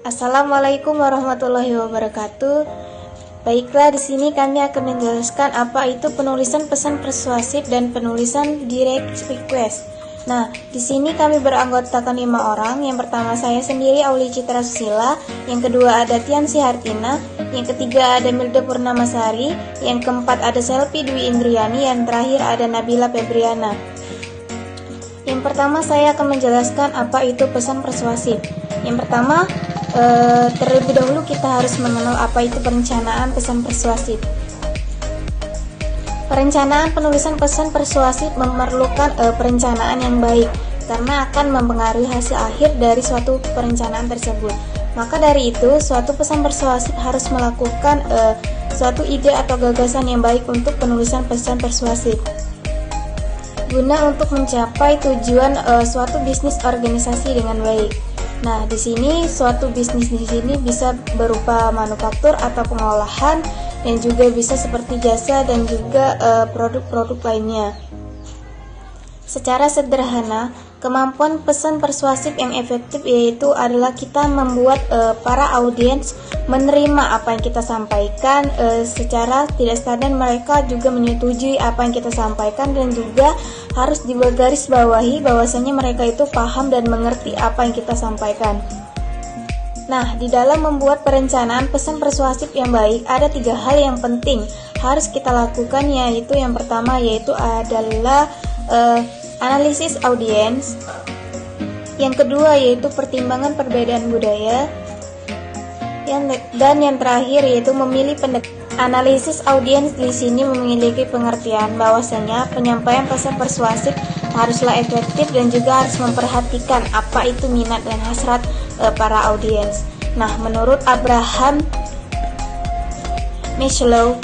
Assalamualaikum warahmatullahi wabarakatuh. Baiklah, di sini kami akan menjelaskan apa itu penulisan pesan persuasif dan penulisan direct request. Nah, di sini kami beranggotakan 5 orang. Yang pertama saya sendiri, Auli Citra Susila. Yang kedua ada Tiansi Hartina. Yang ketiga ada Milda Purnamasari. Yang keempat ada Selvi Dwi Indriani. Yang terakhir ada Nabila Febriana. Yang pertama saya akan menjelaskan apa itu pesan persuasif. Yang pertama, terlebih dahulu kita harus mengenal apa itu perencanaan pesan persuasif. Perencanaan penulisan pesan persuasif memerlukan perencanaan yang baik karena akan mempengaruhi hasil akhir dari suatu perencanaan tersebut. Maka dari itu, suatu pesan persuasif harus melakukan suatu ide atau gagasan yang baik untuk penulisan pesan persuasif guna untuk mencapai tujuan suatu bisnis organisasi dengan baik. Nah, di sini suatu bisnis di sini bisa berupa manufaktur atau pengolahan dan juga bisa seperti jasa dan juga produk-produk lainnya. Secara sederhana, kemampuan pesan persuasif yang efektif yaitu adalah kita membuat para audiens menerima apa yang kita sampaikan secara tidak sadar mereka juga menyetujui apa yang kita sampaikan dan juga harus digarisbawahi bahwasanya mereka itu paham dan mengerti apa yang kita sampaikan. Nah, di dalam membuat perencanaan pesan persuasif yang baik ada 3 hal yang penting harus kita lakukan, yaitu yang pertama yaitu adalah analisis audiens. Yang kedua yaitu pertimbangan perbedaan budaya. Dan yang terakhir yaitu memilih pendekatan. Analisis audiens di sini memiliki pengertian bahwasanya penyampaian pesan persuasif haruslah efektif dan juga harus memperhatikan apa itu minat dan hasrat para audiens. Nah, menurut Abraham Maslow,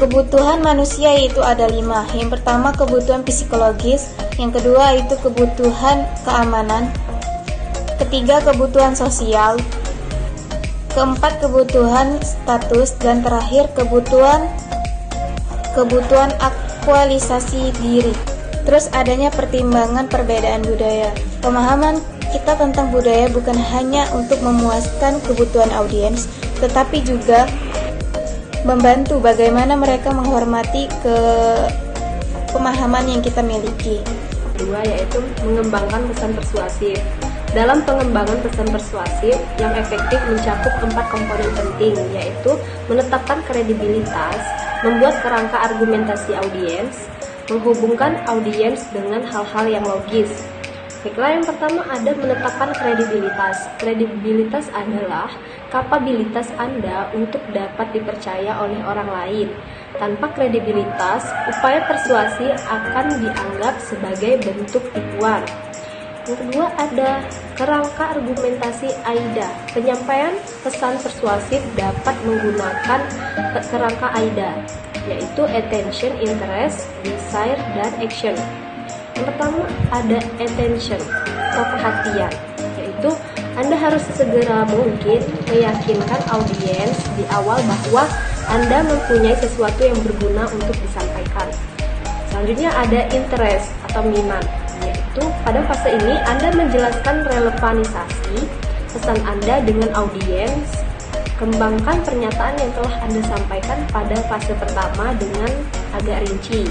kebutuhan manusia itu ada 5. Yang pertama kebutuhan psikologis, yang kedua itu kebutuhan keamanan, ketiga kebutuhan sosial, keempat kebutuhan status, dan terakhir kebutuhan aktualisasi diri. Terus adanya pertimbangan perbedaan budaya. Pemahaman kita tentang budaya bukan hanya untuk memuaskan kebutuhan audiens, tetapi juga membantu bagaimana mereka menghormati pemahaman yang kita miliki. Kedua yaitu mengembangkan pesan persuasif. Dalam pengembangan pesan persuasif yang efektif mencakup 4 komponen penting, yaitu menetapkan kredibilitas, membuat kerangka argumentasi audiens, menghubungkan audiens dengan hal-hal yang logis. Baiklah, yang pertama ada menetapkan kredibilitas. Kredibilitas adalah kapabilitas Anda untuk dapat dipercaya oleh orang lain. Tanpa kredibilitas, upaya persuasi akan dianggap sebagai bentuk tipuan. Yang kedua ada kerangka argumentasi AIDA. Penyampaian pesan persuasif dapat menggunakan kerangka AIDA, yaitu attention, interest, desire, dan action. Yang pertama ada attention atau perhatian, yaitu Anda harus sesegera mungkin meyakinkan audiens di awal bahwa Anda mempunyai sesuatu yang berguna untuk disampaikan. Selanjutnya ada interest atau minat, yaitu pada fase ini Anda menjelaskan relevanisasi pesan Anda dengan audiens. Kembangkan pernyataan yang telah Anda sampaikan pada fase pertama dengan agak rinci.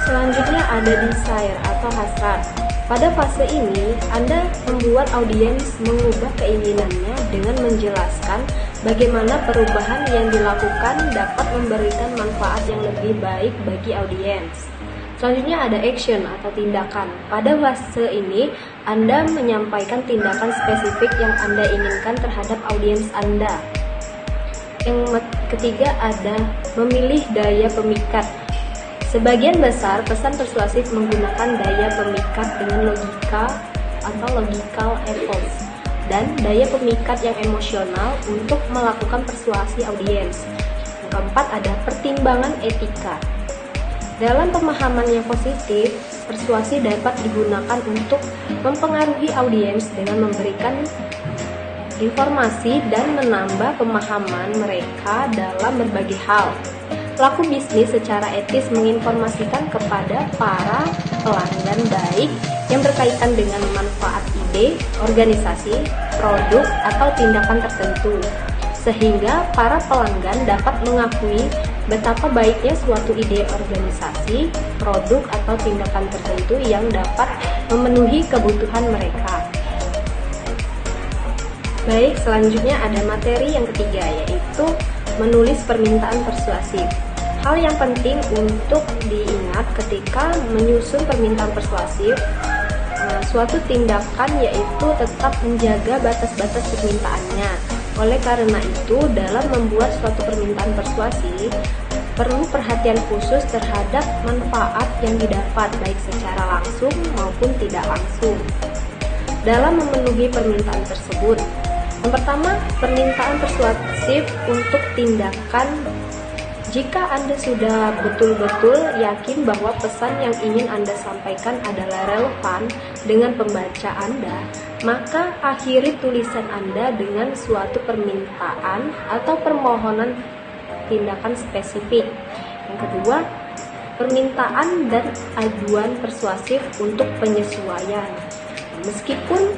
Selanjutnya ada desire atau hasrat. Pada fase ini, Anda membuat audiens mengubah keinginannya dengan menjelaskan bagaimana perubahan yang dilakukan dapat memberikan manfaat yang lebih baik bagi audiens. Selanjutnya ada action atau tindakan. Pada fase ini, Anda menyampaikan tindakan spesifik yang Anda inginkan terhadap audiens Anda. Yang ketiga ada memilih daya pemikat. Sebagian besar pesan persuasif menggunakan daya pemikat dengan logika atau logical efforts dan daya pemikat yang emosional untuk melakukan persuasi audiens. Yang keempat ada pertimbangan etika. Dalam pemahaman yang positif, persuasi dapat digunakan untuk mempengaruhi audiens dengan memberikan informasi dan menambah pemahaman mereka dalam berbagai hal. Pelaku bisnis secara etis menginformasikan kepada para pelanggan baik yang berkaitan dengan manfaat ini. ide, organisasi, produk, atau tindakan tertentu, sehingga para pelanggan dapat mengakui betapa baiknya suatu ide organisasi, produk, atau tindakan tertentu yang dapat memenuhi kebutuhan mereka. Baik, selanjutnya ada materi yang ketiga, yaitu menulis permintaan persuasif. Hal yang penting untuk diingat ketika menyusun permintaan persuasif, suatu tindakan yaitu tetap menjaga batas-batas permintaannya. Oleh karena itu, dalam membuat suatu permintaan persuasif, perlu perhatian khusus terhadap manfaat yang didapat, baik secara langsung maupun tidak langsung, dalam memenuhi permintaan tersebut. Yang pertama, permintaan persuasif untuk tindakan. Jika Anda sudah betul-betul yakin bahwa pesan yang ingin Anda sampaikan adalah relevan dengan pembaca Anda, maka akhiri tulisan Anda dengan suatu permintaan atau permohonan tindakan spesifik. Yang kedua, permintaan dan aduan persuasif untuk penyesuaian. Meskipun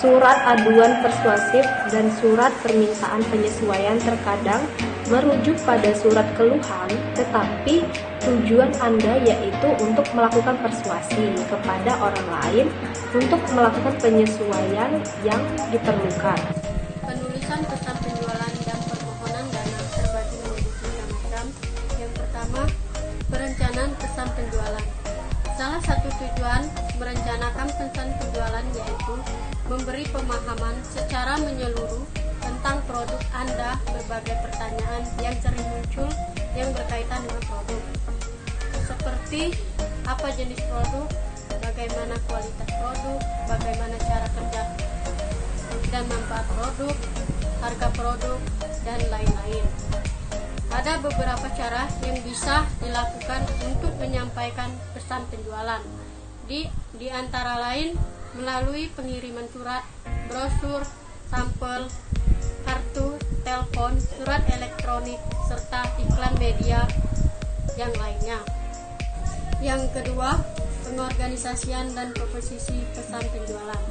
surat aduan persuasif dan surat permintaan penyesuaian terkadang merujuk pada surat keluhan, tetapi tujuan Anda yaitu untuk melakukan persuasi kepada orang lain untuk melakukan penyesuaian yang diperlukan. Penulisan pesan penjualan dan permohonan dana terbagi menjadi 3 macam. Yang pertama, perencanaan pesan penjualan. Salah satu tujuan merencanakan pesan penjualan yaitu memberi pemahaman secara menyeluruh tentang produk Anda, berbagai pertanyaan yang sering muncul yang berkaitan dengan produk, seperti apa jenis produk, bagaimana kualitas produk, bagaimana cara kerja dan manfaat produk, harga produk, dan lain-lain. Ada beberapa cara yang bisa dilakukan untuk menyampaikan pesan penjualan, di antara lain melalui pengiriman surat, brosur, sampel, kartu, telepon, surat elektronik, serta iklan media yang lainnya. Yang kedua, pengorganisasian dan komposisi pesan penjualan.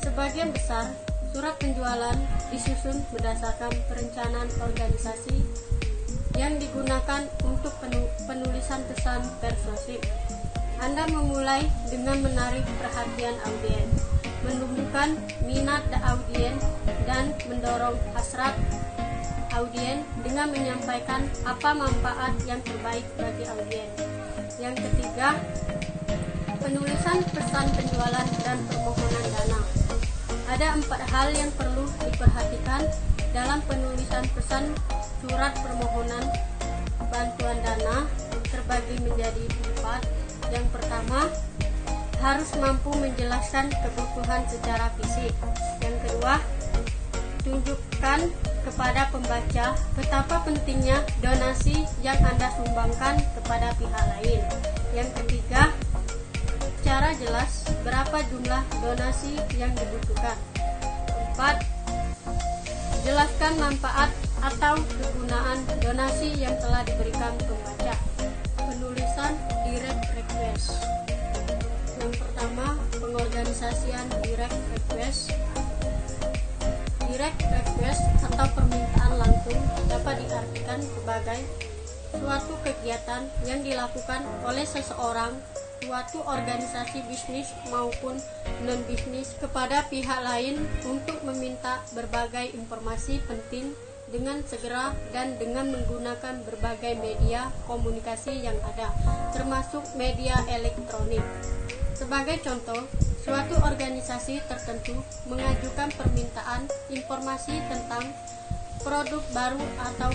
Sebagian besar surat penjualan disusun berdasarkan perencanaan organisasi yang digunakan untuk penulisan pesan persuasif. Anda memulai dengan menarik perhatian audiens, menumbuhkan minat audiens, dan mendorong hasrat audiens dengan menyampaikan apa manfaat yang terbaik bagi audiens. Yang ketiga, penulisan pesan penjualan dan permohonan dana. Ada 4 hal yang perlu diperhatikan dalam penulisan pesan surat permohonan bantuan dana, terbagi menjadi 4. Yang pertama, harus mampu menjelaskan kebutuhan secara fisik. Yang kedua, tunjukkan kepada pembaca betapa pentingnya donasi yang Anda sumbangkan kepada pihak lain. Yang ketiga, secara jelas berapa jumlah donasi yang dibutuhkan. 4. Jelaskan manfaat atau kegunaan donasi yang telah diberikan pembaca. Penulisan direct request. Yang pertama, pengorganisasian direct request. Direct request atau permintaan langsung dapat diartikan sebagai suatu kegiatan yang dilakukan oleh seseorang, suatu organisasi bisnis maupun non-bisnis kepada pihak lain untuk meminta berbagai informasi penting dengan segera dan dengan menggunakan berbagai media komunikasi yang ada, termasuk media elektronik. Sebagai contoh, suatu organisasi tertentu mengajukan permintaan informasi tentang produk baru atau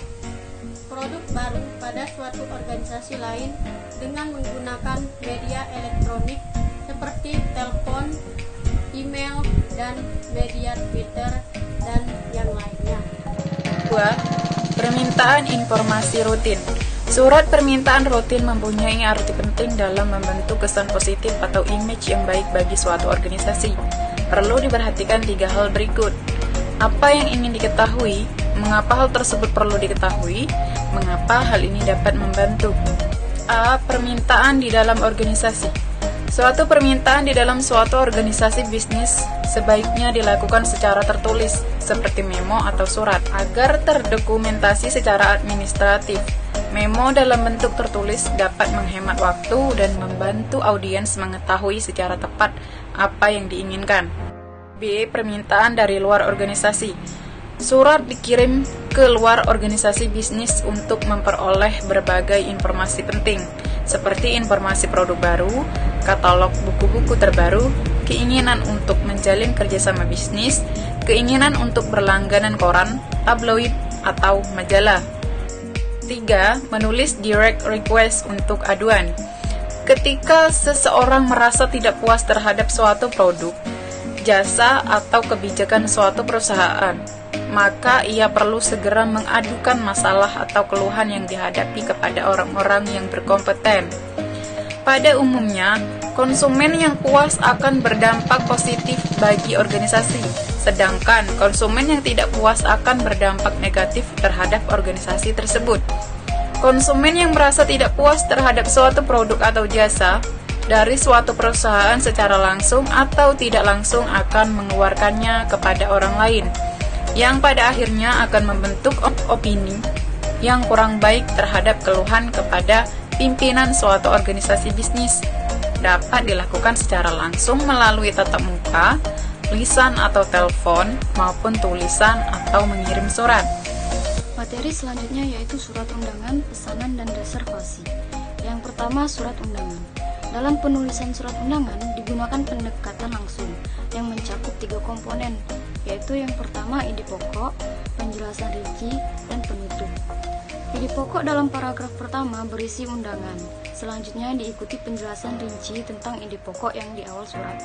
produk baru pada suatu organisasi lain dengan menggunakan media elektronik seperti telepon, email, dan media Twitter, dan yang lainnya. 2. Permintaan informasi rutin. Surat permintaan rutin mempunyai arti penting dalam membentuk kesan positif atau image yang baik bagi suatu organisasi. Perlu diperhatikan 3 hal berikut. Apa yang ingin diketahui? Mengapa hal tersebut perlu diketahui? Mengapa hal ini dapat membantu? A. Permintaan di dalam organisasi. Suatu permintaan di dalam suatu organisasi bisnis sebaiknya dilakukan secara tertulis, seperti memo atau surat, agar terdokumentasi secara administratif. Memo dalam bentuk tertulis dapat menghemat waktu dan membantu audiens mengetahui secara tepat apa yang diinginkan. B. Permintaan dari luar organisasi. Surat dikirim ke luar organisasi bisnis untuk memperoleh berbagai informasi penting, seperti informasi produk baru, katalog buku-buku terbaru, keinginan untuk menjalin kerjasama bisnis, keinginan untuk berlangganan koran, tabloid, atau majalah. 3. Menulis direct request untuk aduan. Ketika seseorang merasa tidak puas terhadap suatu produk, jasa, atau kebijakan suatu perusahaan, maka ia perlu segera mengadukan masalah atau keluhan yang dihadapi kepada orang-orang yang berkompeten. Pada umumnya, konsumen yang puas akan berdampak positif bagi organisasi, sedangkan konsumen yang tidak puas akan berdampak negatif terhadap organisasi tersebut. Konsumen yang merasa tidak puas terhadap suatu produk atau jasa dari suatu perusahaan secara langsung atau tidak langsung akan mengeluarkannya kepada orang lain, yang pada akhirnya akan membentuk opini yang kurang baik terhadap keluhan kepada pimpinan suatu organisasi bisnis. Dapat dilakukan secara langsung melalui tatap muka, lisan atau telepon, maupun tulisan atau mengirim surat. Materi selanjutnya yaitu surat undangan, pesanan, dan reservasi. Yang pertama, surat undangan. Dalam penulisan surat undangan digunakan pendekatan langsung yang mencakup 3 komponen, yaitu yang pertama ide pokok, penjelasan rinci, dan penutup. Ide pokok dalam paragraf pertama berisi undangan, selanjutnya diikuti penjelasan rinci tentang ide pokok yang di awal surat,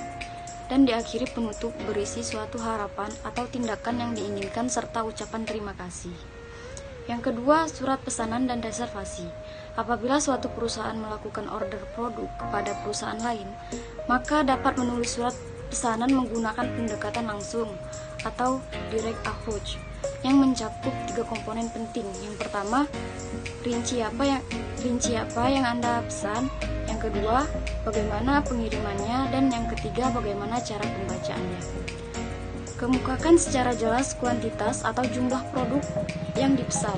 dan diakhiri penutup berisi suatu harapan atau tindakan yang diinginkan serta ucapan terima kasih. Yang kedua, surat pesanan dan reservasi. Apabila suatu perusahaan melakukan order produk kepada perusahaan lain, maka dapat menulis surat pesanan menggunakan pendekatan langsung atau direct approach yang mencakup 3 komponen penting. Yang pertama, rinci apa yang Anda pesan. Yang kedua, bagaimana pengirimannya, dan yang ketiga, bagaimana cara pembacaannya. Kemukakan secara jelas kuantitas atau jumlah produk yang dipesan,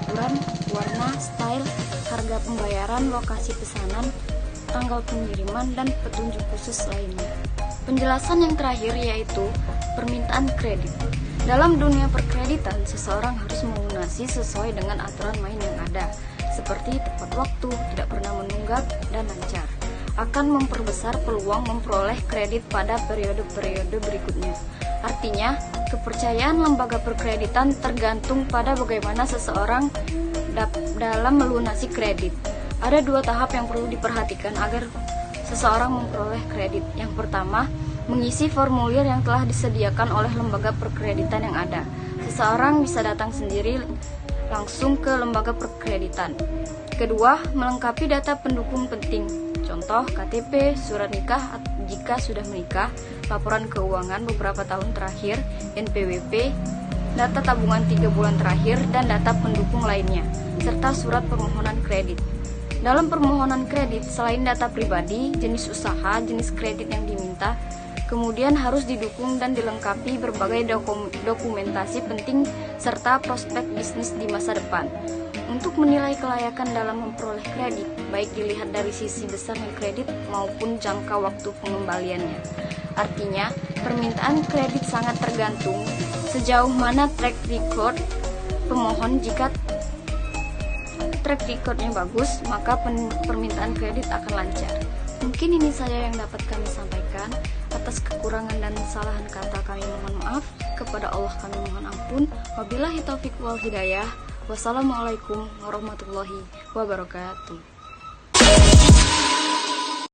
ukuran, warna, style, harga pembayaran, lokasi pesanan, tanggal pengiriman, dan petunjuk khusus lainnya. Penjelasan yang terakhir yaitu permintaan kredit. Dalam dunia perkreditan, seseorang harus melunasi sesuai dengan aturan main yang ada, seperti tepat waktu, tidak pernah menunggak, dan lancar. Akan memperbesar peluang memperoleh kredit pada periode-periode berikutnya. Artinya, kepercayaan lembaga perkreditan tergantung pada bagaimana seseorang dalam melunasi kredit. Ada 2 tahap yang perlu diperhatikan agar seseorang memperoleh kredit. Yang pertama, mengisi formulir yang telah disediakan oleh lembaga perkreditan yang ada. Seseorang bisa datang sendiri langsung ke lembaga perkreditan. Kedua, melengkapi data pendukung penting. Contoh, KTP, surat nikah jika sudah menikah, laporan keuangan beberapa tahun terakhir, NPWP, data tabungan 3 bulan terakhir, dan data pendukung lainnya, serta surat permohonan kredit. Dalam permohonan kredit, selain data pribadi, jenis usaha, jenis kredit yang diminta, kemudian harus didukung dan dilengkapi berbagai dokumentasi penting serta prospek bisnis di masa depan. Untuk menilai kelayakan dalam memperoleh kredit, baik dilihat dari sisi besarnya kredit maupun jangka waktu pengembaliannya. Artinya, permintaan kredit sangat tergantung sejauh mana track record pemohon. Jika track recordnya bagus, maka permintaan kredit akan lancar. Mungkin ini saja yang dapat kami sampaikan. Atas kekurangan dan kesalahan kata kami mohon maaf. Kepada Allah kami mohon ampun. Wabillahi taufiq wal hidayah. Wassalamualaikum warahmatullahi wabarakatuh.